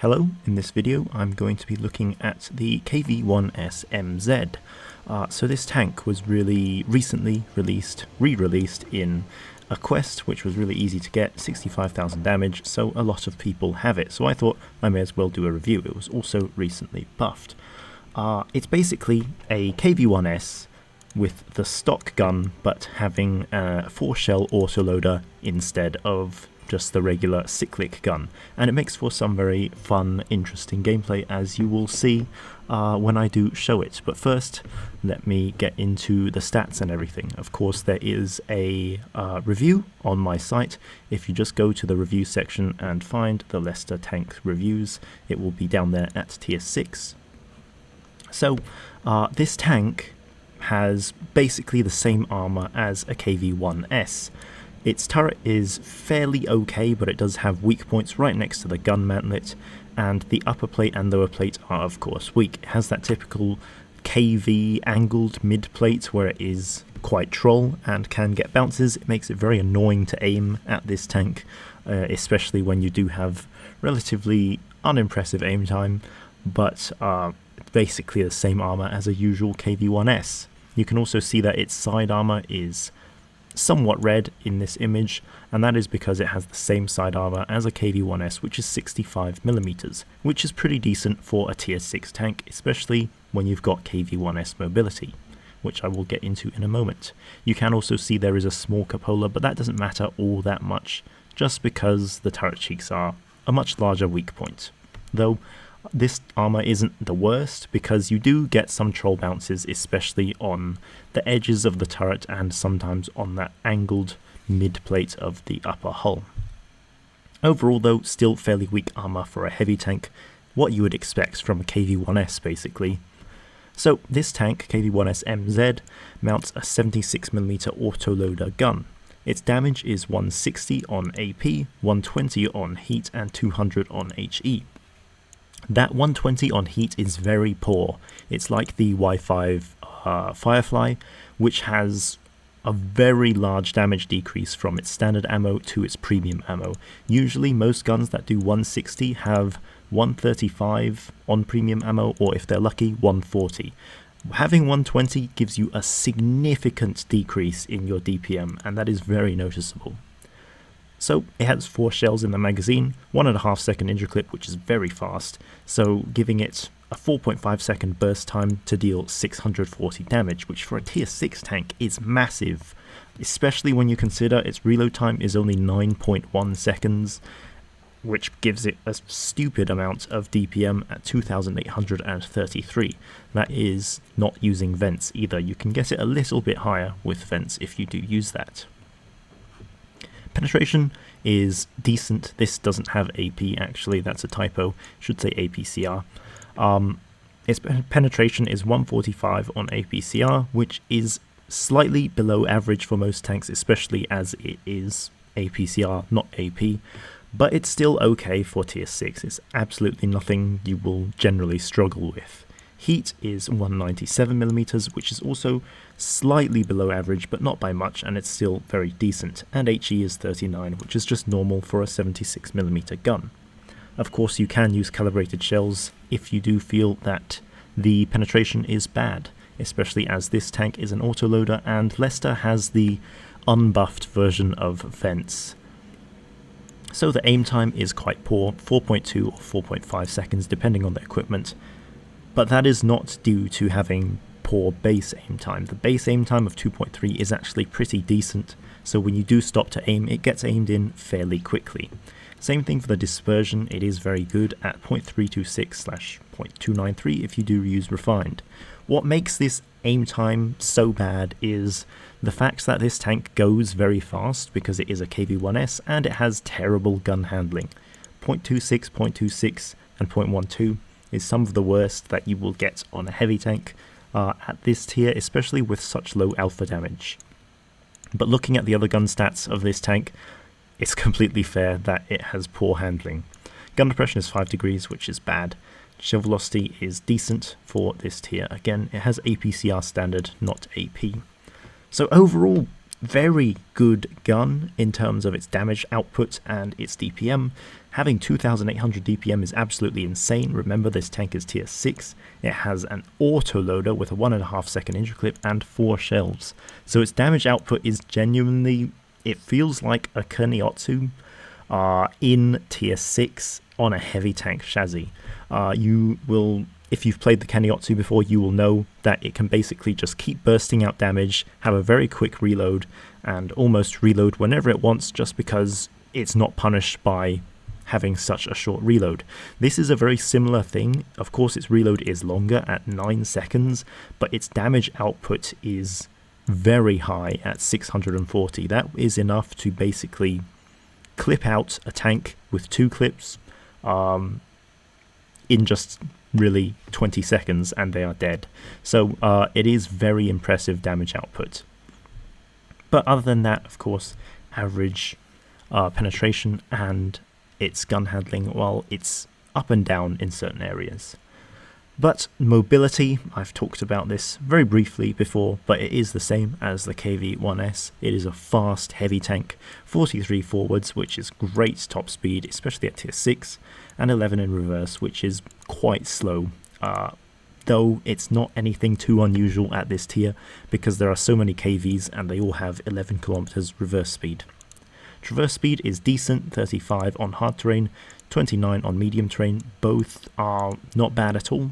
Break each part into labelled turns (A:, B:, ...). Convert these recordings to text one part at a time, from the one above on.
A: Hello, in this video I'm going to be looking at the KV-1S MZ. So this tank was really recently re-released in a quest, which was really easy to get, 65,000 damage, so a lot of people have it. So I thought I may as well do a review. It was also recently buffed. It's basically a KV-1S with the stock gun, but having a 4-shell autoloader instead of just the regular cyclic gun, and it makes for some very fun, interesting gameplay, as you will see when I do show it. But first, let me get into the stats and everything. Of course, there is a review on my site. If you just go to the review section and find the Leicester tank reviews, it will be down there at tier 6. So this tank has basically the same armor as a KV-1S. Its turret is fairly okay, but it does have weak points right next to the gun mantlet, and the upper plate and lower plate are of course weak. It has that typical KV angled mid plate where it is quite troll and can get bounces. It makes it very annoying to aim at this tank, especially when you do have relatively unimpressive aim time, but basically the same armor as a usual KV-1S. You can also see that its side armor is somewhat red in this image, and that is because it has the same side armor as a KV-1S, which is 65mm, which is pretty decent for a tier 6 tank, especially when you've got KV-1S mobility, which I will get into in a moment. You can also see there is a small cupola, but that doesn't matter all that much, just because the turret cheeks are a much larger weak point. Though this armor isn't the worst, because you do get some troll bounces, especially on the edges of the turret and sometimes on that angled mid plate of the upper hull. Overall though, still fairly weak armor for a heavy tank, what you would expect from a KV-1S basically. So this tank, KV-1S MZ, mounts a 76mm autoloader gun. Its damage is 160 on AP, 120 on heat and 200 on HE. That 120 on heat is very poor. It's like the Y5 Firefly, which has a very large damage decrease from its standard ammo to its premium ammo. Usually most guns that do 160 have 135 on premium ammo, or if they're lucky, 140. Having 120 gives you a significant decrease in your DPM, and that is very noticeable. So it has 4 shells in the magazine, 1.5 second injury clip, which is very fast, so giving it a 4.5 second burst time to deal 640 damage, which for a tier 6 tank is massive, especially when you consider its reload time is only 9.1 seconds, which gives it a stupid amount of DPM at 2833. That is not using vents either. You can get it a little bit higher with vents if you do use that. Penetration is decent. This doesn't have AP, actually, that's a typo. It should say APCR. Its penetration is 145 on APCR, which is slightly below average for most tanks, especially as it is APCR, not AP. But it's still okay for tier 6. It's absolutely nothing you will generally struggle with. Heat is 197mm, which is also slightly below average, but not by much, and it's still very decent. And HE is 39, which is just normal for a 76mm gun. Of course, you can use calibrated shells if you do feel that the penetration is bad, especially as this tank is an autoloader, and Leicester has the unbuffed version of vents. So the aim time is quite poor, 4.2 or 4.5 seconds, depending on the equipment. But that is not due to having poor base aim time. The base aim time of 2.3 is actually pretty decent, so when you do stop to aim, it gets aimed in fairly quickly. Same thing for the dispersion, it is very good at 0.326/0.293 if you do use refined. What makes this aim time so bad is the fact that this tank goes very fast because it is a KV-1S and it has terrible gun handling. 0.26, 0.26 and 0.12 is some of the worst that you will get on a heavy tank at this tier, especially with such low alpha damage. But looking at the other gun stats of this tank, it's completely fair that it has poor handling. Gun depression is 5 degrees, which is bad. Shell velocity is decent for this tier. Again, it has APCR standard, not AP. So overall, very good gun in terms of its damage output and its DPM. Having 2800 DPM is absolutely insane. Remember, this tank is tier 6. It has an autoloader with a 1.5 second injury clip and 4 shells. So its damage output is genuinely, it feels like a KV-1S in tier 6 on a heavy tank chassis. You will, if you've played the KV-1S before, you will know that it can basically just keep bursting out damage, have a very quick reload, and almost reload whenever it wants, just because it's not punished by having such a short reload. This is a very similar thing. Of course, its reload is longer at 9 seconds, but its damage output is very high at 640. That is enough to basically clip out a tank with 2 clips in just really 20 seconds, and they are dead. So it is very impressive damage output. But other than that, of course, average penetration and its gun handling, well, it's up and down in certain areas. But mobility, I've talked about this very briefly before, but it is the same as the KV-1S. It is a fast, heavy tank, 43 forwards, which is great top speed, especially at tier 6, and 11 in reverse, which is quite slow. Though it's not anything too unusual at this tier, because there are so many KVs and they all have 11 kilometers reverse speed. Traverse speed is decent, 35 on hard terrain, 29 on medium terrain. Both are not bad at all,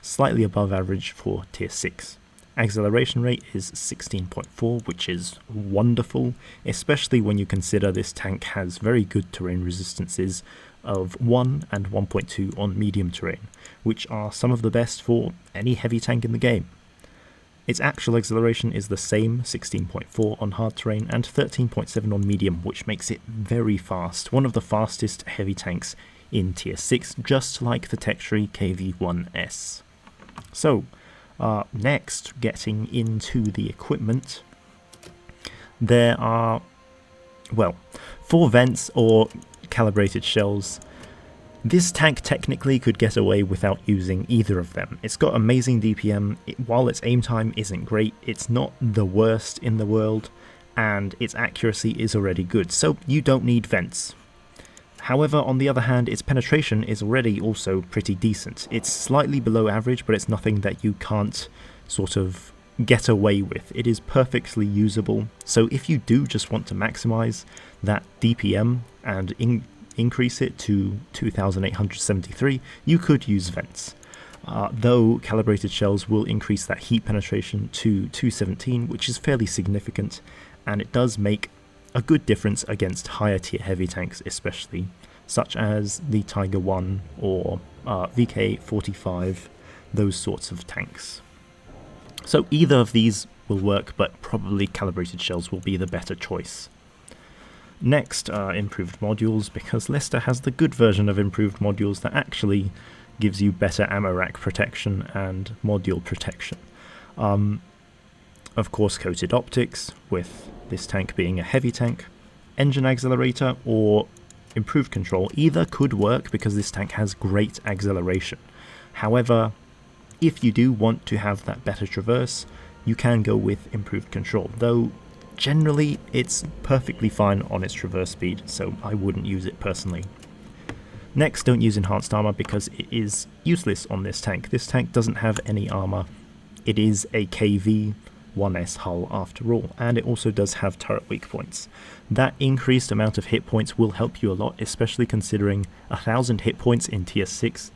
A: slightly above average for tier 6. Acceleration rate is 16.4, which is wonderful, especially when you consider this tank has very good terrain resistances of 1 and 1.2 on medium terrain, which are some of the best for any heavy tank in the game. Its actual acceleration is the same, 16.4 on hard terrain and 13.7 on medium, which makes it very fast, one of the fastest heavy tanks in tier 6, just like the Tech-Tree KV-1S. So, next, getting into the equipment, there are, well, 4 vents or calibrated shells. This tank technically could get away without using either of them. It's got amazing DPM, while its aim time isn't great, it's not the worst in the world, and its accuracy is already good, so you don't need vents. However, on the other hand, its penetration is already also pretty decent. It's slightly below average, but it's nothing that you can't sort of get away with. It is perfectly usable, so if you do just want to maximize that DPM and increase it to 2873, you could use vents. Though calibrated shells will increase that heat penetration to 217, which is fairly significant, and it does make a good difference against higher tier heavy tanks, especially, such as the Tiger 1 or VK-45, those sorts of tanks. So either of these will work, but probably calibrated shells will be the better choice. Next, improved modules, because Leicester has the good version of improved modules that actually gives you better ammo rack protection and module protection. Of course, coated optics, with this tank being a heavy tank, engine accelerator, or improved control. Either could work because this tank has great acceleration. However, if you do want to have that better traverse, you can go with improved control, though generally it's perfectly fine on its traverse speed, so I wouldn't use it personally. Next, don't use enhanced armor because it is useless on this tank. This tank doesn't have any armor. It is a KV-1S hull after all, and it also does have turret weak points. That increased amount of hit points will help you a lot, especially considering 1000 hit points in tier 6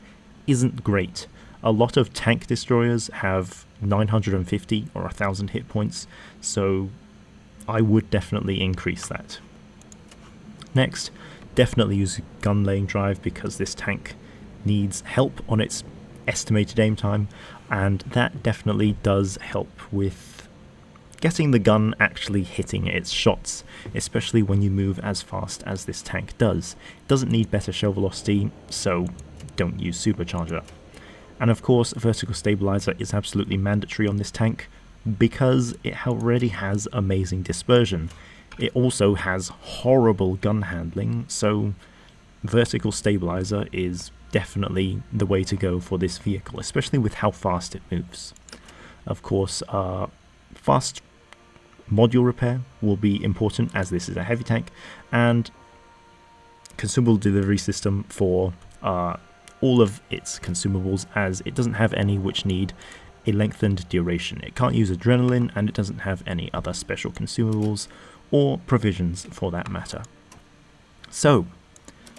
A: isn't great. A lot of tank destroyers have 950 or 1000 hit points, so I would definitely increase that. Next, definitely use gun laying drive because this tank needs help on its estimated aim time, and that definitely does help with getting the gun actually hitting its shots, especially when you move as fast as this tank does. It doesn't need better shell velocity, so don't use supercharger. And of course, vertical stabilizer is absolutely mandatory on this tank because it already has amazing dispersion. It also has horrible gun handling, so vertical stabilizer is definitely the way to go for this vehicle, especially with how fast it moves. Of course, fast module repair will be important, as this is a heavy tank, and consumable delivery system for all of its consumables, as it doesn't have any which need a lengthened duration. It can't use adrenaline, and it doesn't have any other special consumables or provisions for that matter. So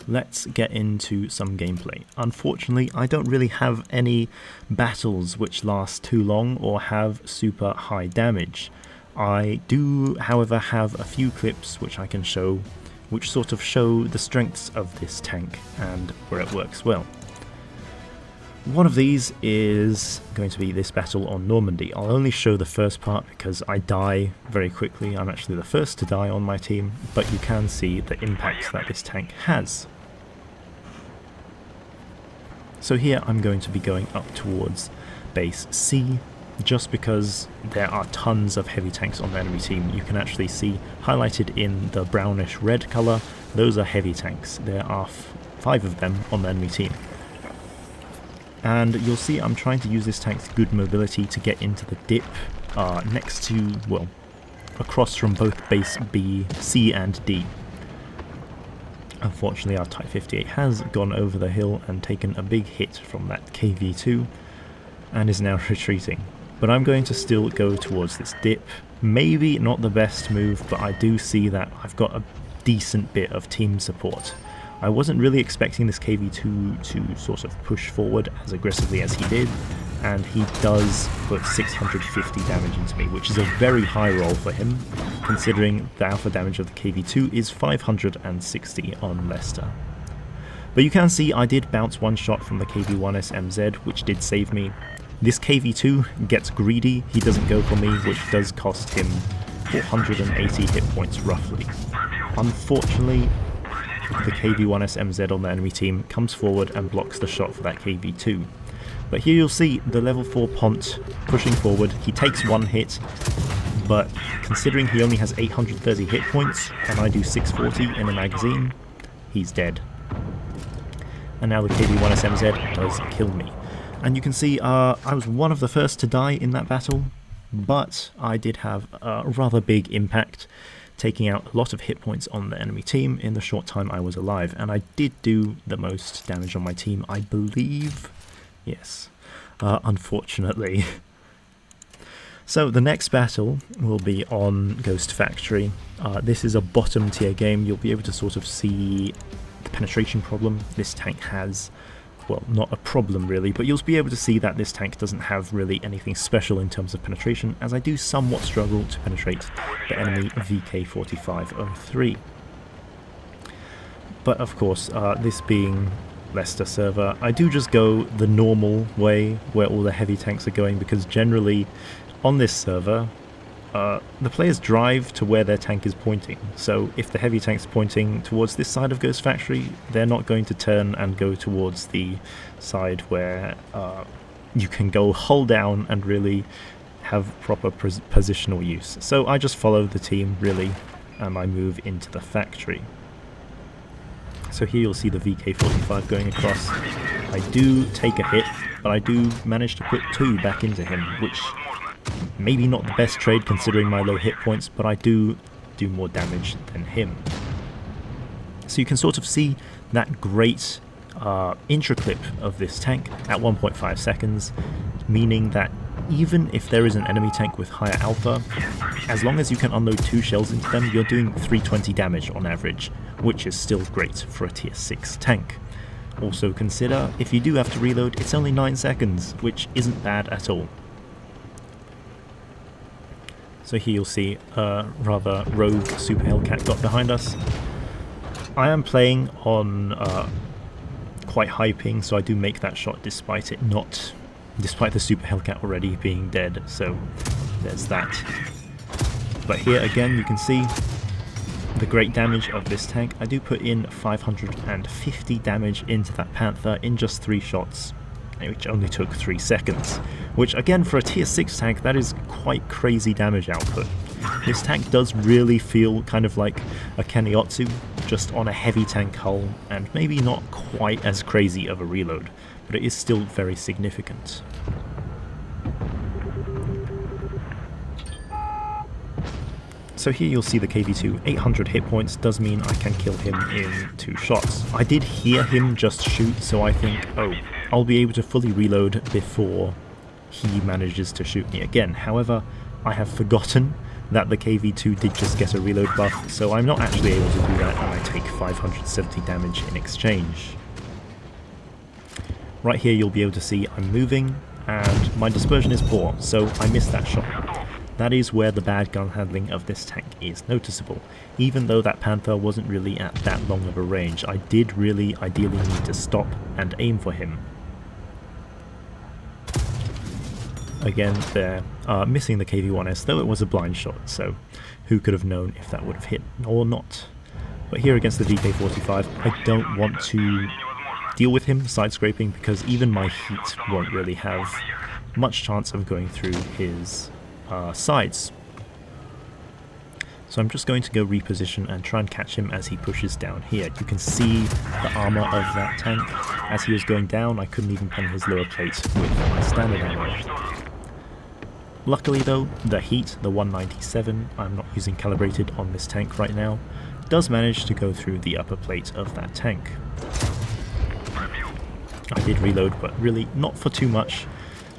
A: let's get into some gameplay. Unfortunately, I don't really have any battles which last too long or have super high damage. I do, however, have a few clips which I can show, which sort of show the strengths of this tank and where it works well. One of these is going to be this battle on Normandy. I'll only show the first part because I die very quickly. I'm actually the first to die on my team, but you can see the impact that this tank has. So here I'm going to be going up towards base C, just because there are tons of heavy tanks on the enemy team. You can actually see highlighted in the brownish red colour, those are heavy tanks. There are 5 of them on the enemy team. And you'll see I'm trying to use this tank's good mobility to get into the dip next to, well, across from both base B, C and D. Unfortunately, our Type 58 has gone over the hill and taken a big hit from that KV-2 and is now retreating. But I'm going to still go towards this dip. Maybe not the best move, but I do see that I've got a decent bit of team support. I wasn't really expecting this KV-2 to sort of push forward as aggressively as he did, and he does put 650 damage into me, which is a very high roll for him, considering the alpha damage of the KV-2 is 560 on Leicester. But you can see I did bounce one shot from the KV-1S MZ, which did save me. This KV-2 gets greedy, he doesn't go for me, which does cost him 480 hit points roughly. Unfortunately, the KV-1S MZ on the enemy team comes forward and blocks the shot for that KV-2. But here you'll see the level 4 Pont pushing forward. He takes one hit, but considering he only has 830 hit points and I do 640 in a magazine, he's dead. And now the KV-1S MZ does kill me. And you can see I was one of the first to die in that battle, but I did have a rather big impact, taking out a lot of hit points on the enemy team in the short time I was alive, and I did do the most damage on my team, I believe. Yes, unfortunately. So the next battle will be on Ghost Factory. This is a bottom tier game. You'll be able to sort of see the penetration problem this tank has. Well, not a problem really, but you'll be able to see that this tank doesn't have really anything special in terms of penetration, as I do somewhat struggle to penetrate the enemy VK4503. But of course, this being Leicester server, I do just go the normal way where all the heavy tanks are going, because generally on this server the players drive to where their tank is pointing. So if the heavy tank's pointing towards this side of Ghost Factory, they're not going to turn and go towards the side where you can go hull down and really have proper positional use. So I just follow the team really, and I move into the factory. So here you'll see the VK45 going across. I do take a hit, but I do manage to put 2 back into him, which maybe not the best trade considering my low hit points, but I do more damage than him. So you can sort of see that great intro clip of this tank at 1.5 seconds, meaning that even if there is an enemy tank with higher alpha, as long as you can unload 2 shells into them, you're doing 320 damage on average, which is still great for a tier 6 tank. Also consider, if you do have to reload, it's only 9 seconds, which isn't bad at all. So here you'll see a rather rogue Super Hellcat got behind us. I am playing on quite high ping, so I do make that shot despite the Super Hellcat already being dead, so there's that. But here again you can see the great damage of this tank. I do put in 550 damage into that Panther in just 3 shots, which only took 3 seconds, which again for a tier 6 tank, that is quite crazy damage output. This tank does really feel kind of like a Kennyotsu, just on a heavy tank hull, and maybe not quite as crazy of a reload, but it is still very significant. So here you'll see the KV-2, 800 hit points does mean I can kill him in 2 shots. I did hear him just shoot, so I think, oh, I'll be able to fully reload before he manages to shoot me again. However, I have forgotten that the KV-2 did just get a reload buff, so I'm not actually able to do that, and I take 570 damage in exchange. Right here you'll be able to see I'm moving, and my dispersion is poor, so I missed that shot. That is where the bad gun handling of this tank is noticeable. Even though that Panther wasn't really at that long of a range, I did really ideally need to stop and aim for him. Again, they're missing the KV-1S, though it was a blind shot, so who could have known if that would have hit or not. But here against the VK-45, I don't want to deal with him side-scraping because even my heat won't really have much chance of going through his sides. So I'm just going to go reposition and try and catch him as he pushes down here. You can see the armor of that tank. As he was going down, I couldn't even pen his lower plate with my standard armor. Luckily though, the heat, the 197, I'm not using calibrated on this tank right now, does manage to go through the upper plate of that tank. I did reload, but really not for too much,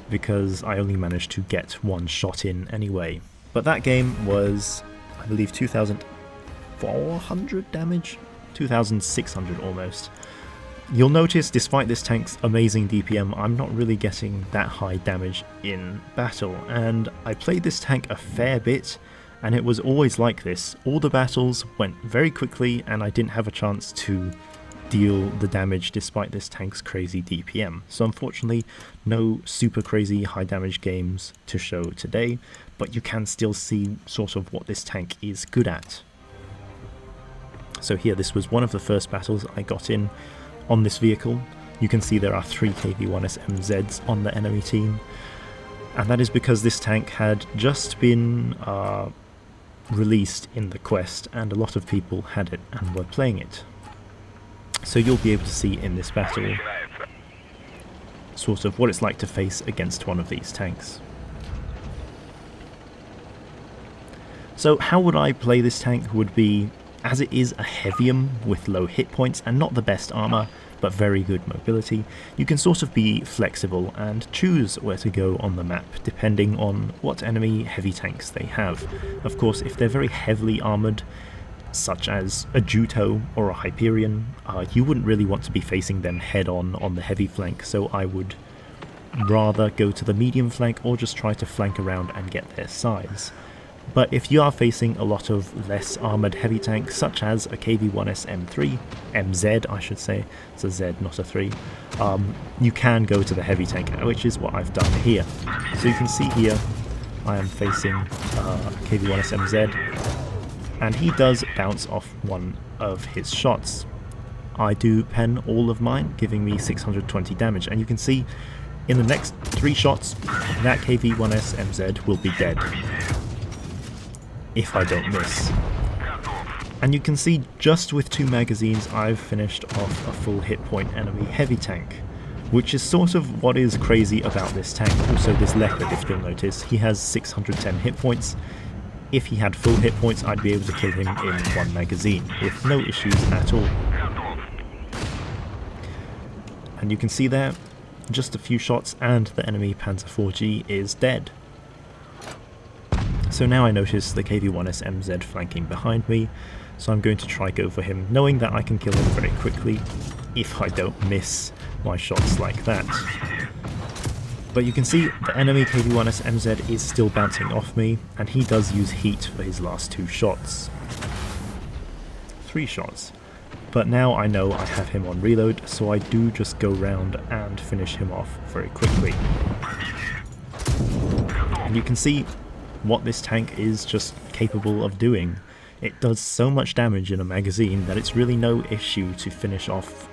A: because I only managed to get 1 shot in anyway. But that game was, I believe, 2,400 damage? 2,600 almost. You'll notice, despite this tank's amazing DPM, I'm not really getting that high damage in battle, and I played this tank a fair bit, and it was always like this. All the battles went very quickly, and I didn't have a chance to deal the damage despite this tank's crazy DPM. So unfortunately, no super crazy high damage games to show today, but you can still see sort of what this tank is good at. So here, this was one of the first battles I got in on this vehicle. You can see there are 3 KV-1S MZs on the enemy team, and that is because this tank had just been released in the quest, and a lot of people had it and were playing it. So you'll be able to see in this battle sort of what it's like to face against one of these tanks. So how would I play this tank would be, as it is a heavium with low hit points and not the best armor, but very good mobility, you can sort of be flexible and choose where to go on the map depending on what enemy heavy tanks they have. Of course, if they're very heavily armored, such as a Juto or a Hyperion, you wouldn't really want to be facing them head on the heavy flank, so I would rather go to the medium flank or just try to flank around and get their size. But if you are facing a lot of less armoured heavy tanks, such as a KV-1S M3, MZ I should say, it's a Z not a 3, you can go to the heavy tank, which is what I've done here. So you can see here I am facing KV-1S MZ, and he does bounce off one of his shots. I do pen all of mine, giving me 620 damage, and you can see in the next 3 shots that KV-1S MZ will be dead if I don't miss. And you can see just with 2 magazines I've finished off a full hit point enemy heavy tank, which is sort of what is crazy about this tank. Also this Leopard, if you'll notice, he has 610 hit points. If he had full hit points, I'd be able to kill him in 1 magazine with no issues at all. And you can see there, just a few shots and the enemy Panzer 4G is dead. So now I notice the KV-1S MZ flanking behind me, so I'm going to try go for him, knowing that I can kill him very quickly if I don't miss my shots like that. But you can see the enemy KV-1S MZ is still bouncing off me, and he does use heat for his last 2 shots. 3 shots. But now I know I have him on reload, so I do just go round and finish him off very quickly. And you can see what this tank is just capable of doing. It does so much damage in a magazine that it's really no issue to finish off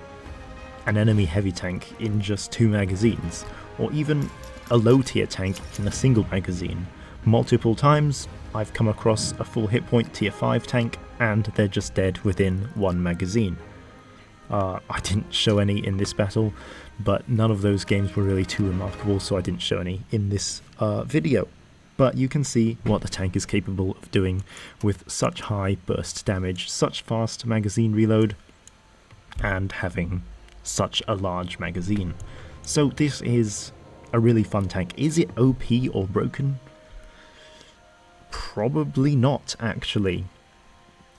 A: an enemy heavy tank in just 2 magazines, or even a low tier tank in a single magazine. Multiple times I've come across a full hit point tier 5 tank and they're just dead within 1 magazine. I didn't show any in this battle, but none of those games were really too remarkable, so I didn't show any in this video. but you can see what the tank is capable of doing with such high burst damage, such fast magazine reload, and having such a large magazine. So this is a really fun tank. Is it OP or broken? Probably not, actually.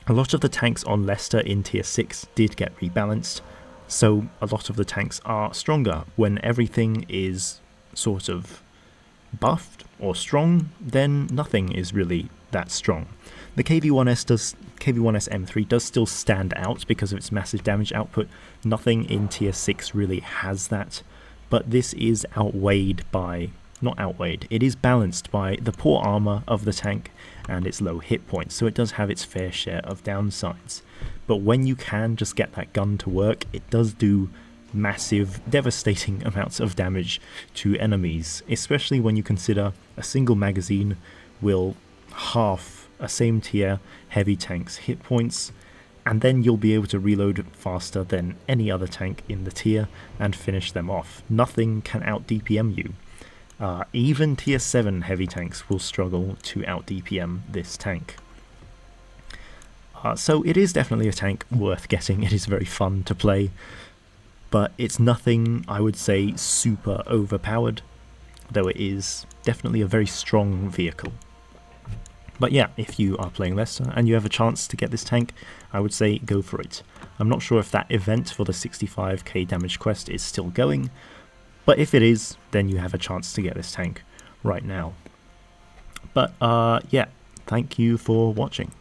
A: A lot of the tanks on Leicester in tier 6 did get rebalanced, so a lot of the tanks are stronger. When everything is sort of buffed or strong, then nothing is really that strong. The KV-1S M3 does still stand out because of its massive damage output. Nothing in tier 6 really has that, but this is outweighed by, not outweighed, it is balanced by the poor armor of the tank and its low hit points, so it does have its fair share of downsides. But when you can just get that gun to work, it does do massive, devastating amounts of damage to enemies, especially when you consider a single magazine will half a same tier heavy tank's hit points, and then you'll be able to reload faster than any other tank in the tier and finish them off. Nothing can out DPM you. Even tier 7 heavy tanks will struggle to out DPM this tank. So it is definitely a tank worth getting. It is very fun to play, but it's nothing, I would say, super overpowered, though it is definitely a very strong vehicle. But yeah, if you are playing Leicester and you have a chance to get this tank, I would say go for it. I'm not sure if that event for the 65k damage quest is still going, but if it is, then you have a chance to get this tank right now. But yeah, thank you for watching.